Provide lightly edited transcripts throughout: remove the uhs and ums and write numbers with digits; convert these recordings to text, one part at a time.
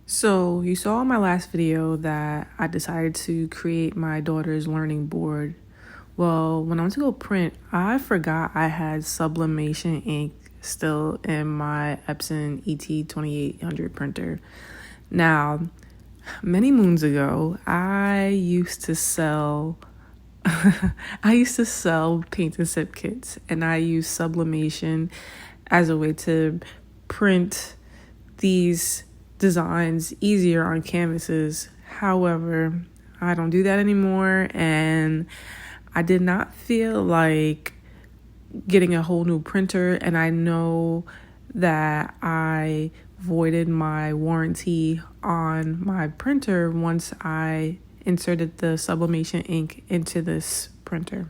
So you saw in my last video that I decided to create my daughter's learning board. Well, when I went to go print, I forgot I had sublimation ink still in my Epson ET-2800 printer. Now, many moons ago, I used to sell paint and sip kits, and I used sublimation as a way to print these designs easier on canvases. However, I don't do that anymore, and I did not feel like getting a whole new printer, and I know that I voided my warranty on my printer once I inserted the sublimation ink into this printer.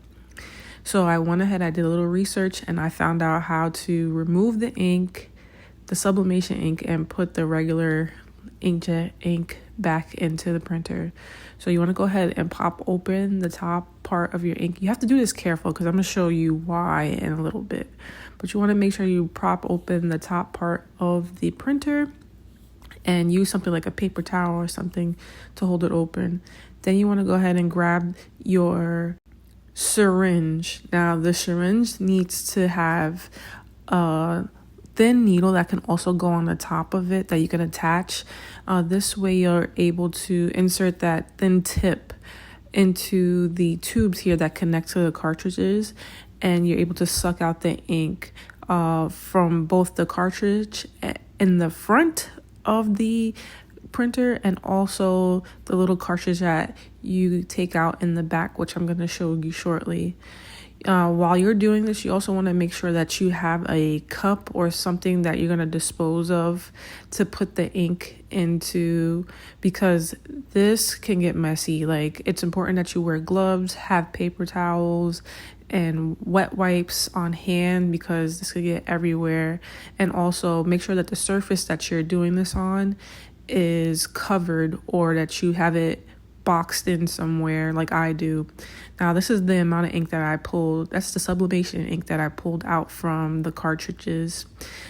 So I went ahead, I did a little research, and I found out how to remove the ink, the sublimation ink, and put the regular inkjet ink back into the printer. So you want to go ahead and pop open the top part of your ink. You have to do this careful because I'm going to show you why in a little bit. But you want to make sure you prop open the top part of the printer and use something like a paper towel or something to hold it open. Then you want to go ahead and grab your syringe. Now the syringe needs to have a thin needle that can also go on the top of it that you can attach. This way you're able to insert that thin tip into the tubes here that connect to the cartridges, and you're able to suck out the ink from both the cartridge in the front of the printer and also the little cartridge that you take out in the back, which I'm going to show you shortly. While you're doing this, you also want to make sure that you have a cup or something that you're going to dispose of to put the ink into, because this can get messy. Like, it's important that you wear gloves, have paper towels and wet wipes on hand because this could get everywhere. And also make sure that the surface that you're doing this on is covered, or that you have it boxed in somewhere like I do. Now this is the amount of ink that I pulled. That's the sublimation ink that I pulled out from the cartridges.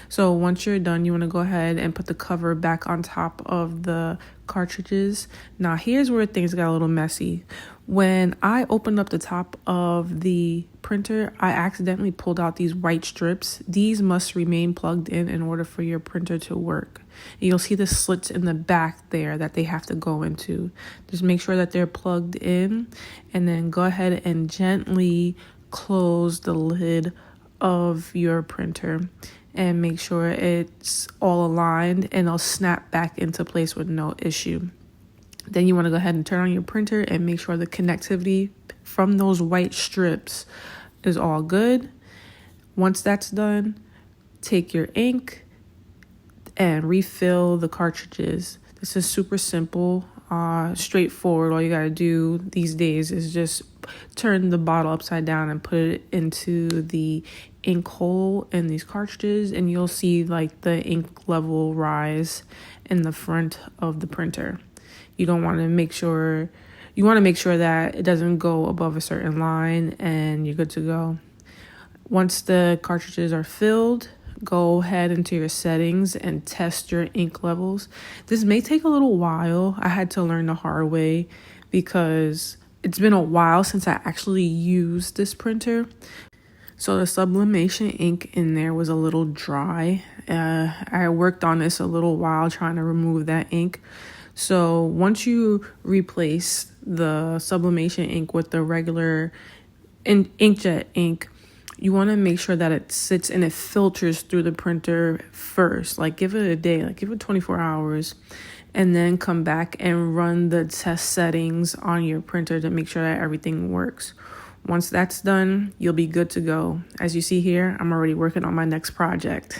So once you're done, you want to go ahead and put the cover back on top of the cartridges. Now here's where things got a little messy. When I opened up the top of the printer, I accidentally pulled out these white strips. These must remain plugged in order for your printer to work. And you'll see the slits in the back there that they have to go into. Just make sure that they're plugged in, and then go ahead and gently close the lid of your printer and make sure it's all aligned, and it'll snap back into place with no issue. Then you want to go ahead and turn on your printer and make sure the connectivity from those white strips is all good. Once that's done, take your ink and refill the cartridges. This is super simple, straightforward. All you gotta do these days is just turn the bottle upside down and put it into the ink hole in these cartridges, and you'll see like the ink level rise in the front of the printer. You want to make sure that it doesn't go above a certain line, and you're good to go. Once the cartridges are filled, go ahead into your settings and test your ink levels. This may take a little while. I had to learn the hard way because it's been a while since I actually used this printer. So the sublimation ink in there was a little dry. I worked on this a little while trying to remove that ink. So once you replace the sublimation ink with the regular inkjet ink, you want to make sure that it sits and it filters through the printer first. Like, give it a day, like give it 24 hours, and then come back and run the test settings on your printer to make sure that everything works. Once that's done, you'll be good to go. As you see here, I'm already working on my next project.